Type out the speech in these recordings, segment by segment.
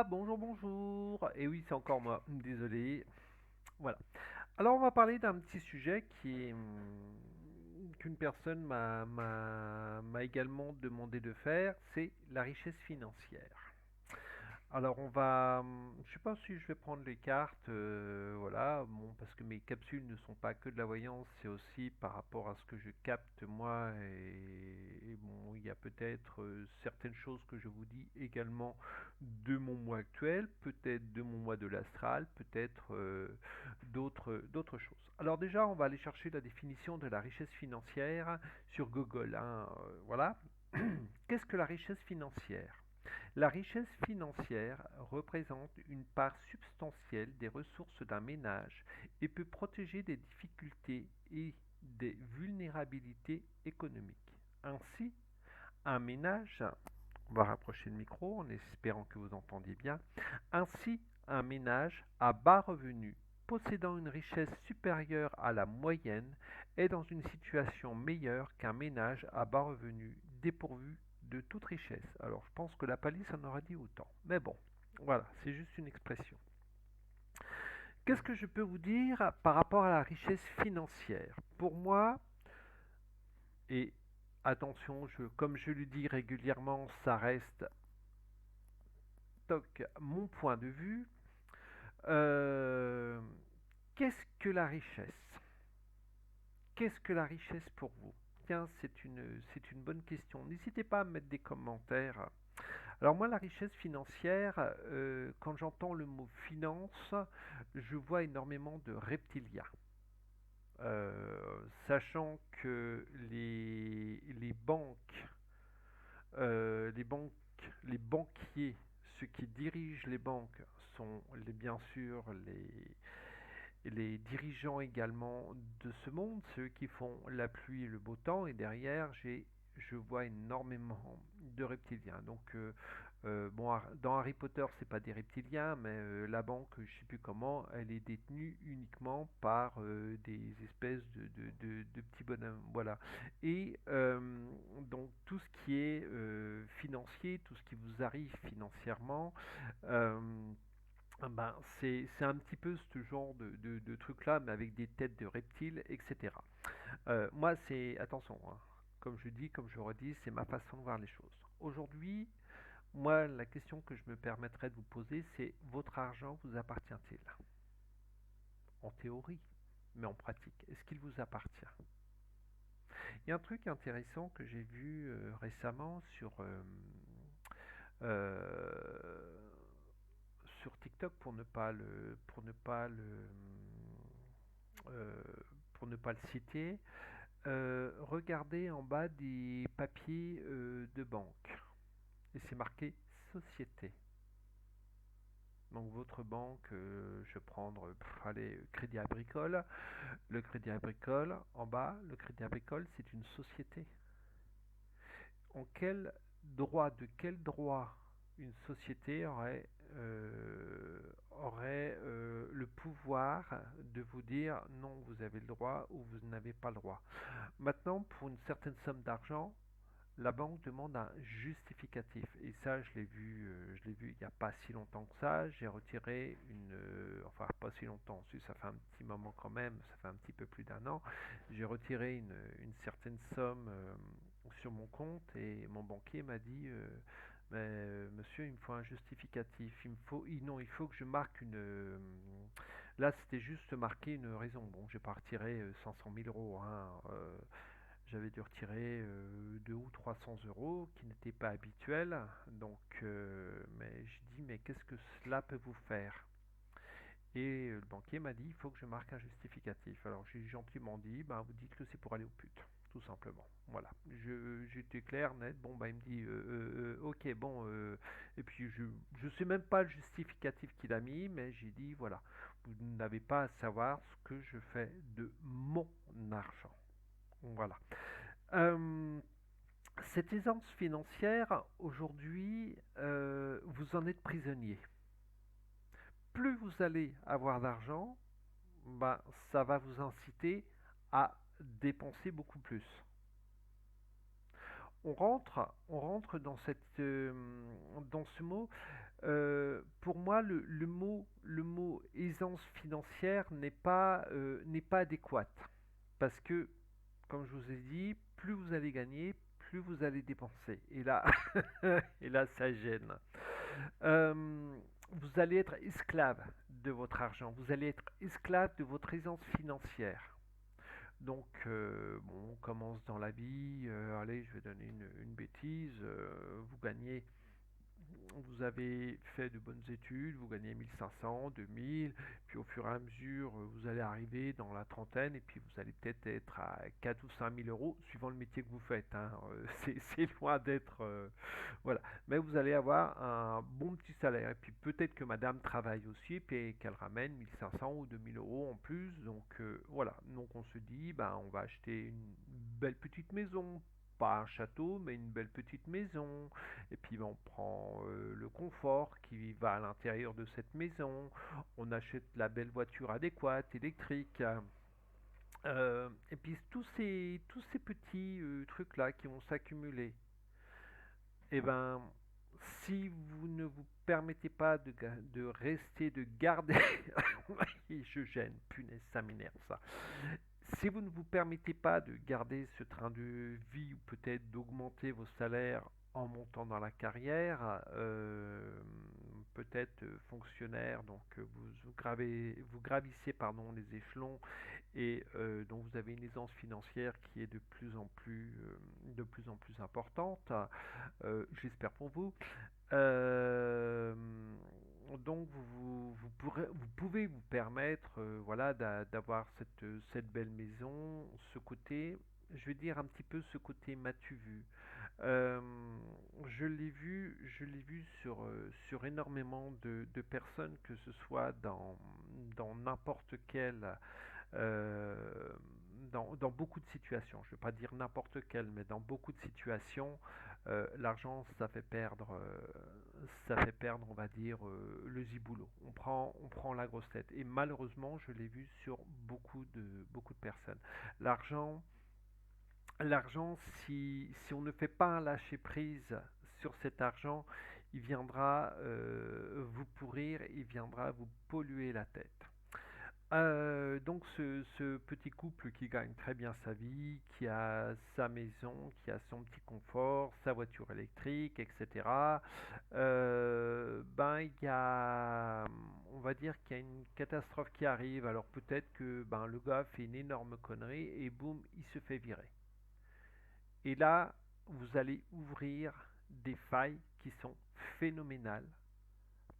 Ah, bonjour, bonjour. Et oui, c'est encore moi. Désolé. Voilà. Alors, on va parler d'un petit sujet qu'une personne m'a également demandé de faire, c'est la richesse financière. Alors je sais pas si je vais prendre les cartes, voilà, bon, parce que mes capsules ne sont pas que de la voyance, c'est aussi par rapport à ce que je capte moi, et bon, il y a peut-être certaines choses que je vous dis également de mon mois actuel, peut-être de mon mois de l'astral, peut-être d'autres choses. Alors déjà, on va aller chercher la définition de la richesse financière sur Google, hein, voilà. Qu'est-ce que la richesse financière? La richesse financière représente une part substantielle des ressources d'un ménage et peut protéger des difficultés et des vulnérabilités économiques. Ainsi, un ménage, on va rapprocher le micro en espérant que vous entendiez bien, ainsi un ménage à bas revenus possédant une richesse supérieure à la moyenne est dans une situation meilleure qu'un ménage à bas revenus dépourvu de toute richesse. Alors je pense que la palisse en aura dit autant. Mais bon, voilà, c'est juste une expression. Qu'est-ce que je peux vous dire par rapport à la richesse financière? Pour moi, et attention, comme je le dis régulièrement, ça reste mon point de vue. Euh, Qu'est-ce que la richesse? Qu'est-ce que la richesse pour vous? Tiens, c'est une bonne question. N'hésitez pas à mettre des commentaires. Alors moi, la richesse financière, quand j'entends le mot finance, je vois énormément de reptiliens. Sachant que les banques, les banques, les banquiers, ceux qui dirigent les banques sont bien sûr les dirigeants également de ce monde, ceux qui font la pluie et le beau temps, et derrière je vois énormément de reptiliens. Donc bon, dans Harry Potter, c'est pas des reptiliens, mais la banque, je sais plus comment, elle est détenue uniquement par des espèces de petits bonhommes, voilà. Et donc tout ce qui est financier, tout ce qui vous arrive financièrement, euh, ben, c'est un petit peu ce genre de truc-là, mais avec des têtes de reptiles, etc. Moi, attention, hein, comme je dis, comme je redis, c'est ma façon de voir les choses. Aujourd'hui, moi, la question que je me permettrais de vous poser, c'est votre argent vous appartient-il? En théorie, mais en pratique, est-ce qu'il vous appartient? Il y a un truc intéressant que j'ai vu récemment euh, sur TikTok euh, pour ne pas le citer. Regardez en bas des papiers de banque et c'est marqué société. Donc votre banque, je vais prendre, allez, Crédit Agricole. Le Crédit Agricole, en bas, le Crédit Agricole, c'est une société. De quel droit une société aurait le pouvoir de vous dire non, vous avez le droit ou vous n'avez pas le droit. Maintenant, pour une certaine somme d'argent, la banque demande un justificatif. Et ça, je l'ai vu il n'y a pas si longtemps que ça. J'ai retiré enfin pas si longtemps, si ça fait un petit moment quand même, ça fait un petit peu plus d'un an. J'ai retiré une certaine somme sur mon compte et mon banquier m'a dit, mais, monsieur, il me faut un justificatif. Non, il faut que je marque là, c'était juste marqué une raison. Bon, j'ai pas retiré 500 000 euros, hein. J'avais dû retirer 2 ou 300 euros, qui n'était pas habituel. Donc, mais je dis, mais qu'est-ce que cela peut vous faire? Et le banquier m'a dit, il faut que je marque un justificatif. Alors j'ai gentiment dit, ben, vous dites que c'est pour aller aux putes, tout simplement. Voilà. J'étais clair, net. Bon, bah, il me dit, ok, bon. Et puis je sais même pas le justificatif qu'il a mis, mais j'ai dit, voilà, vous n'avez pas à savoir ce que je fais de mon argent. Voilà. Euh, cette aisance financière, aujourd'hui, vous en êtes prisonnier. Plus vous allez avoir d'argent, bah, ça va vous inciter à dépenser beaucoup plus. On rentre dans ce mot. Pour moi, le mot aisance financière n'est pas adéquat. Parce que, comme je vous ai dit, plus vous allez gagner, plus vous allez dépenser. Et là, et là, ça gêne. Vous allez être esclave de votre argent. Vous allez être esclave de votre aisance financière. Donc, bon, on commence dans la vie. Allez, je vais donner une bêtise. Vous gagnez, vous avez fait de bonnes études, vous gagnez 1500, 2000, puis au fur et à mesure, vous allez arriver dans la trentaine, et puis vous allez peut-être être à 4 ou 5000 euros, suivant le métier que vous faites, hein. C'est loin d'être... voilà. Mais vous allez avoir un bon petit salaire, et puis peut-être que madame travaille aussi, et puis qu'elle ramène 1500 ou 2000 euros en plus, donc voilà. Donc on se dit, ben, on va acheter une belle petite maison, pas un château, mais une belle petite maison. Et puis ben, on prend le confort qui va à l'intérieur de cette maison. On achète la belle voiture adéquate, électrique. Et puis tous ces petits trucs-là qui vont s'accumuler. Et ben, si vous ne vous permettez pas de rester, de garder... Je gêne, punaise, ça m'énerve ça. Si vous ne vous permettez pas de garder ce train de vie ou peut-être d'augmenter vos salaires en montant dans la carrière, peut-être fonctionnaire, donc vous gravissez pardon, les échelons et donc vous avez une aisance financière qui est de plus en plus importante, j'espère pour vous. Euh, donc vous pouvez vous permettre voilà, d'avoir cette belle maison, ce côté, je vais dire un petit peu ce côté m'as-tu vu. Euh, je l'ai vu sur énormément de personnes, que ce soit dans n'importe quel euh, dans beaucoup de situations, je ne vais pas dire n'importe quelle, mais dans beaucoup de situations, l'argent, ça fait perdre, on va dire, le ziboulot. On prend la grosse tête. Et malheureusement, je l'ai vu sur beaucoup de personnes. L'argent, l'argent, si on ne fait pas un lâcher prise sur cet argent, il viendra vous pourrir, il viendra vous polluer la tête. Donc ce petit couple qui gagne très bien sa vie, qui a sa maison, qui a son petit confort, sa voiture électrique, etc. Ben il y a, on va dire qu'il y a une catastrophe qui arrive. Alors peut-être que ben le gars fait une énorme connerie et boum, il se fait virer. Et là, vous allez ouvrir des failles qui sont phénoménales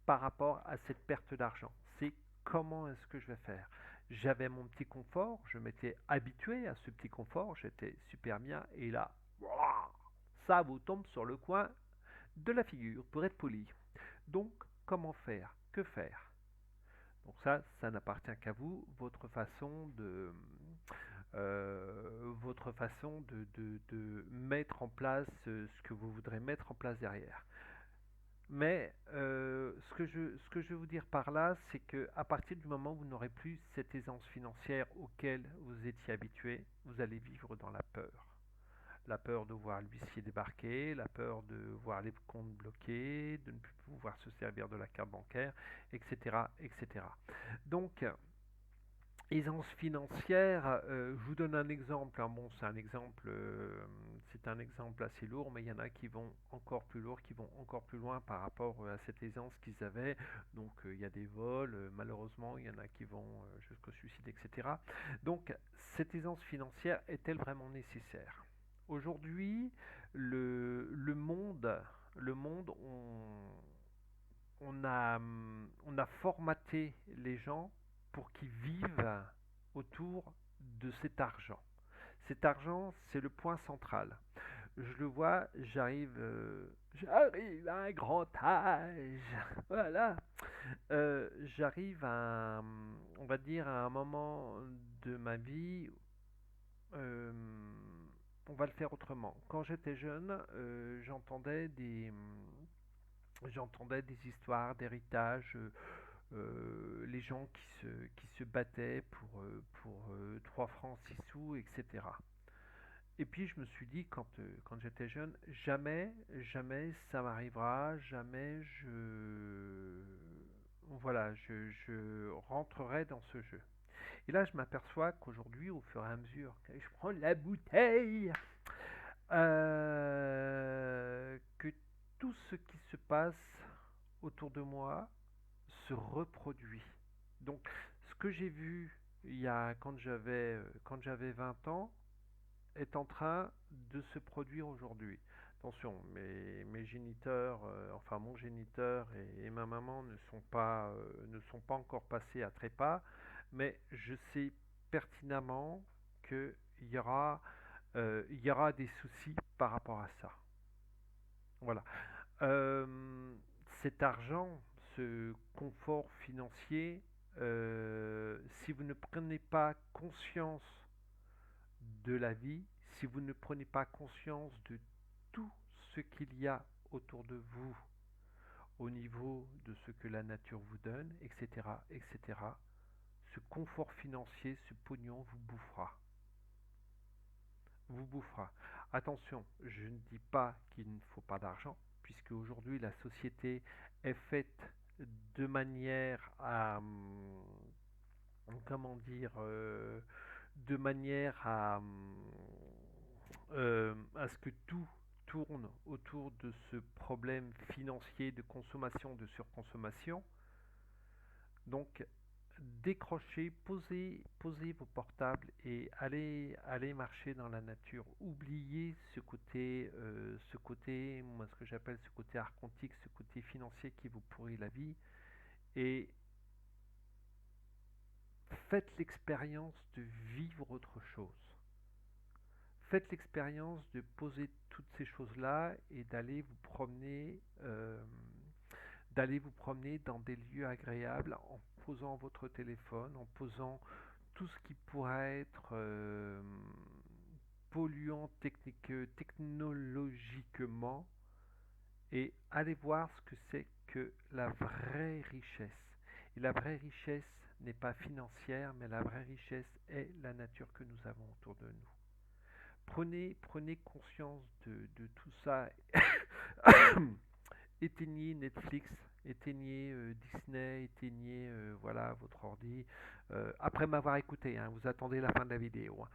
par rapport à cette perte d'argent. C'est comment est-ce que je vais faire? J'avais mon petit confort, je m'étais habitué à ce petit confort, j'étais super bien, et là, ça vous tombe sur le coin de la figure, pour être poli. Donc, comment faire? Que faire? Donc ça n'appartient qu'à vous, votre façon de mettre en place ce que vous voudrez mettre en place derrière. Mais ce que je veux vous dire par là, c'est que à partir du moment où vous n'aurez plus cette aisance financière auquel vous étiez habitué, vous allez vivre dans la peur. La peur de voir l'huissier débarquer, la peur de voir les comptes bloqués, de ne plus pouvoir se servir de la carte bancaire, etc., etc. Donc, aisance financière, je vous donne un exemple, hein. Bon, c'est un exemple assez lourd, mais il y en a qui vont encore plus lourd, qui vont encore plus loin par rapport à cette aisance qu'ils avaient. Donc, il y a des vols, malheureusement, il y en a qui vont jusqu'au suicide, etc. Donc, cette aisance financière est-elle vraiment nécessaire? Aujourd'hui, le monde, on a formaté les gens pour qu'ils vivent autour de cet argent. Cet argent, c'est le point central. Je le vois, j'arrive à un grand âge, voilà. J'arrive on va dire, à un moment de ma vie, euh, on va le faire autrement. Quand j'étais jeune, j'entendais des histoires d'héritage, les gens qui se battaient pour 3 francs 6 sous, etc. Et puis je me suis dit quand j'étais jeune, jamais, jamais ça m'arrivera, jamais voilà, je rentrerai dans ce jeu. Et là, je m'aperçois qu'aujourd'hui, au fur et à mesure que je prends la bouteille, que tout ce qui se passe autour de moi se reproduit. Donc, ce que j'ai vu quand j'avais 20 ans est en train de se produire aujourd'hui. Attention, mes géniteurs, enfin mon géniteur et ma maman ne sont pas encore passés à trépas, mais je sais pertinemment qu'il il y aura des soucis par rapport à ça. Voilà. Euh, Cet argent, ce confort financier, si vous ne prenez pas conscience de la vie, si vous ne prenez pas conscience de tout ce qu'il y a autour de vous, au niveau de ce que la nature vous donne, etc., etc., ce confort financier, ce pognon vous bouffera. Vous bouffera. Attention, je ne dis pas qu'il ne faut pas d'argent, puisque aujourd'hui la société est faite de manière comment dire, de manière à ce que tout tourne autour de ce problème financier de consommation, de surconsommation. Donc, décrochez, posez vos portables et allez marcher dans la nature. Oubliez ce côté, moi ce que j'appelle ce côté archontique, ce côté financier qui vous pourrit la vie, et faites l'expérience de vivre autre chose. Faites l'expérience de poser toutes ces choses-là et d'aller vous promener dans des lieux agréables en posant votre téléphone, en posant tout ce qui pourrait être polluant technologiquement, et allez voir ce que c'est que la vraie richesse. Et la vraie richesse n'est pas financière, mais la vraie richesse est la nature que nous avons autour de nous. Prenez conscience de tout ça. Éteignez Netflix, éteignez Disney, éteignez voilà, votre ordi. Après m'avoir écouté, hein, vous attendez la fin de la vidéo. Hein.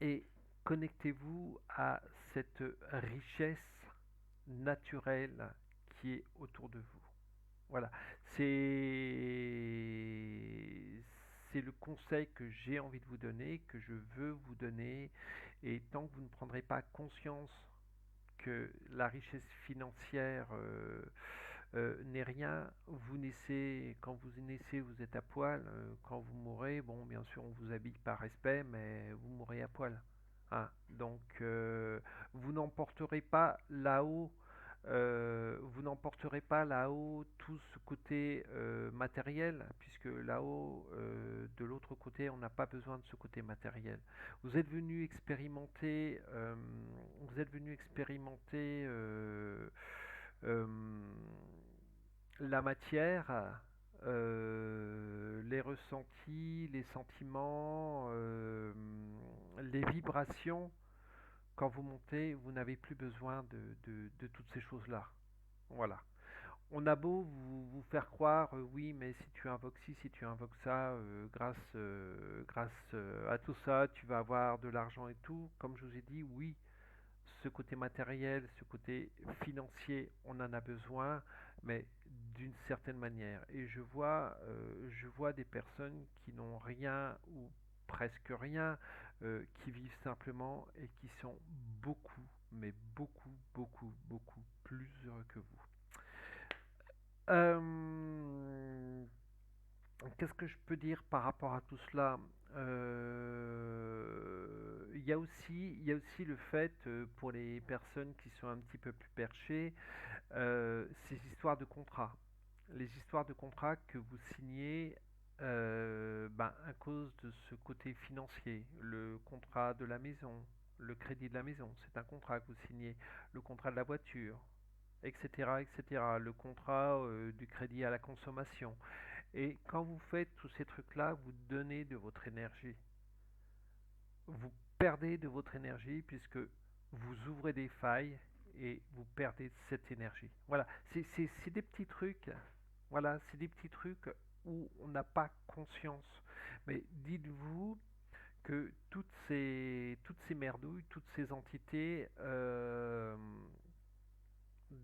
Et connectez-vous à cette richesse naturelle qui est autour de vous. Voilà, c'est le conseil que j'ai envie de vous donner, que je veux vous donner. Et tant que vous ne prendrez pas conscience que la richesse financière n'est rien, vous naissez, quand vous naissez, vous êtes à poil, quand vous mourrez, bon, bien sûr, on vous habille par respect, mais vous mourrez à poil. Hein. Donc, vous n'emporterez pas là-haut vous n'emporterez pas là-haut tout ce côté matériel, puisque là-haut, de l'autre côté, on n'a pas besoin de ce côté matériel. Vous êtes venu expérimenter, euh, la matière, les ressentis, les sentiments, les vibrations. Quand vous montez, vous n'avez plus besoin de toutes ces choses-là. Voilà. On a beau vous faire croire, oui, mais si tu invoques ci, si tu invoques ça, grâce à tout ça, tu vas avoir de l'argent et tout. Comme je vous ai dit, oui, ce côté matériel, ce côté financier, on en a besoin, mais d'une certaine manière. Et je vois des personnes qui n'ont rien ou presque rien, qui vivent simplement et qui sont beaucoup, mais beaucoup, beaucoup, beaucoup plus heureux que vous. Euh, Qu'est-ce que je peux dire par rapport à tout cela? Il y a aussi le fait, pour les personnes qui sont un petit peu plus perchées, ces histoires de contrats. Les histoires de contrats que vous signez à cause de ce côté financier. Le contrat de la maison, le crédit de la maison, c'est un contrat que vous signez. Le contrat de la voiture, etc., etc. Le contrat du crédit à la consommation. Et quand vous faites tous ces trucs-là, vous donnez de votre énergie. Vous perdez de votre énergie puisque vous ouvrez des failles et vous perdez cette énergie. Voilà, c'est des petits trucs. Voilà, c'est des petits trucs où on n'a pas conscience. Mais dites-vous que toutes ces merdouilles, toutes ces entités,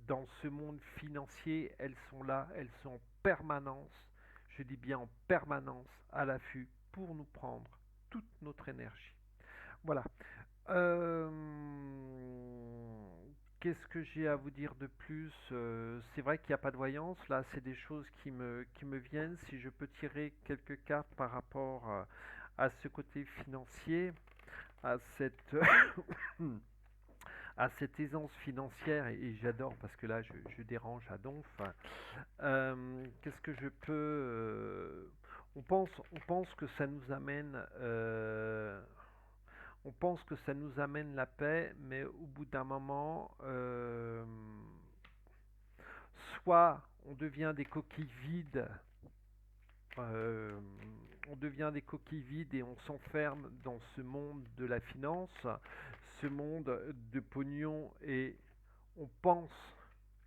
dans ce monde financier, elles sont là, elles sont en permanence, je dis bien en permanence, à l'affût pour nous prendre toute notre énergie. Voilà. Euh, Qu'est-ce que j'ai à vous dire de plus? C'est vrai qu'il n'y a pas de voyance. Là, c'est des choses qui me viennent. Si je peux tirer quelques cartes par rapport à ce côté financier, à cette, à cette aisance financière, et j'adore parce que là, je dérange à donf. Qu'est-ce que je peux... on pense que ça nous amène... on pense que ça nous amène la paix, mais au bout d'un moment, soit on devient des coquilles vides, euh, on devient des coquilles vides et on s'enferme dans ce monde de la finance, ce monde de pognon, et on pense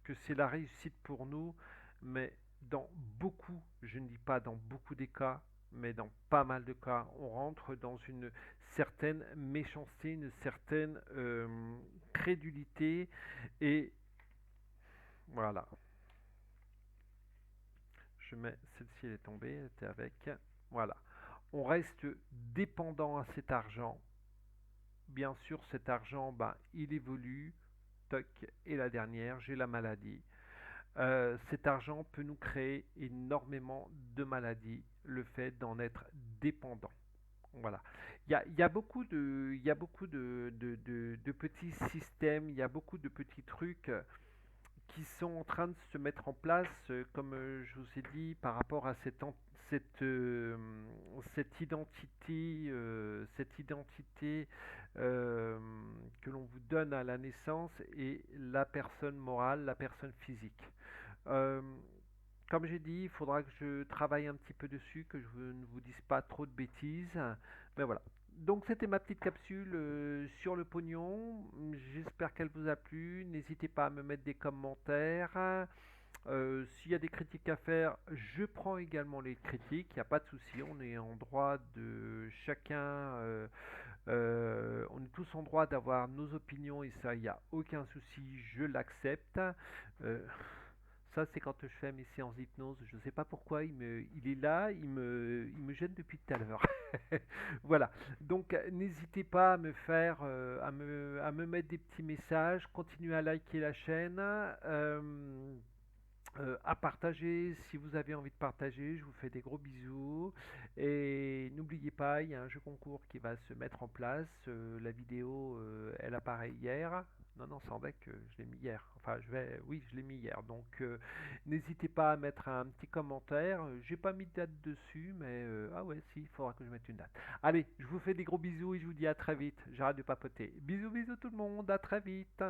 que c'est la réussite pour nous, mais dans beaucoup, je ne dis pas dans beaucoup des cas, mais dans pas mal de cas, on rentre dans une certaine méchanceté, une certaine crédulité, et voilà. Je mets celle-ci, elle est tombée, elle était avec. Voilà. On reste dépendant à cet argent. Bien sûr, cet argent, ben, il évolue. Toc, et la dernière, j'ai la maladie. Cet argent peut nous créer énormément de maladies, le fait d'en être dépendant. Voilà. Il y a beaucoup de petits systèmes, il y a beaucoup de petits trucs qui sont en train de se mettre en place, comme je vous ai dit, par rapport à cette, cette identité euh, que l'on vous donne à la naissance et la personne morale, la personne physique. Euh, Comme j'ai dit, il faudra que je travaille un petit peu dessus, que je ne vous dise pas trop de bêtises. Mais voilà. Donc c'était ma petite capsule sur le pognon. J'espère qu'elle vous a plu. N'hésitez pas à me mettre des commentaires. S'il y a des critiques à faire, je prends également les critiques. Il n'y a pas de souci. On est en droit de chacun. On est tous en droit d'avoir nos opinions et ça, il n'y a aucun souci. Je l'accepte. Euh, Ça, c'est quand je fais mes séances d'hypnose. Je ne sais pas pourquoi, il est là, il me gêne depuis tout à l'heure. Voilà. Donc, n'hésitez pas à me faire, à me mettre des petits messages. Continuez à liker la chaîne, à partager si vous avez envie de partager. Je vous fais des gros bisous. Et n'oubliez pas, il y a un jeu concours qui va se mettre en place. La vidéo, elle apparaît hier. Non, non, c'est en vrai que je l'ai mis hier. Enfin, oui, je l'ai mis hier. Donc, n'hésitez pas à mettre un petit commentaire. J'ai pas mis de date dessus, mais ah ouais, si, il faudra que je mette une date. Allez, je vous fais des gros bisous et je vous dis à très vite. J'arrête de papoter. Bisous, bisous tout le monde. À très vite.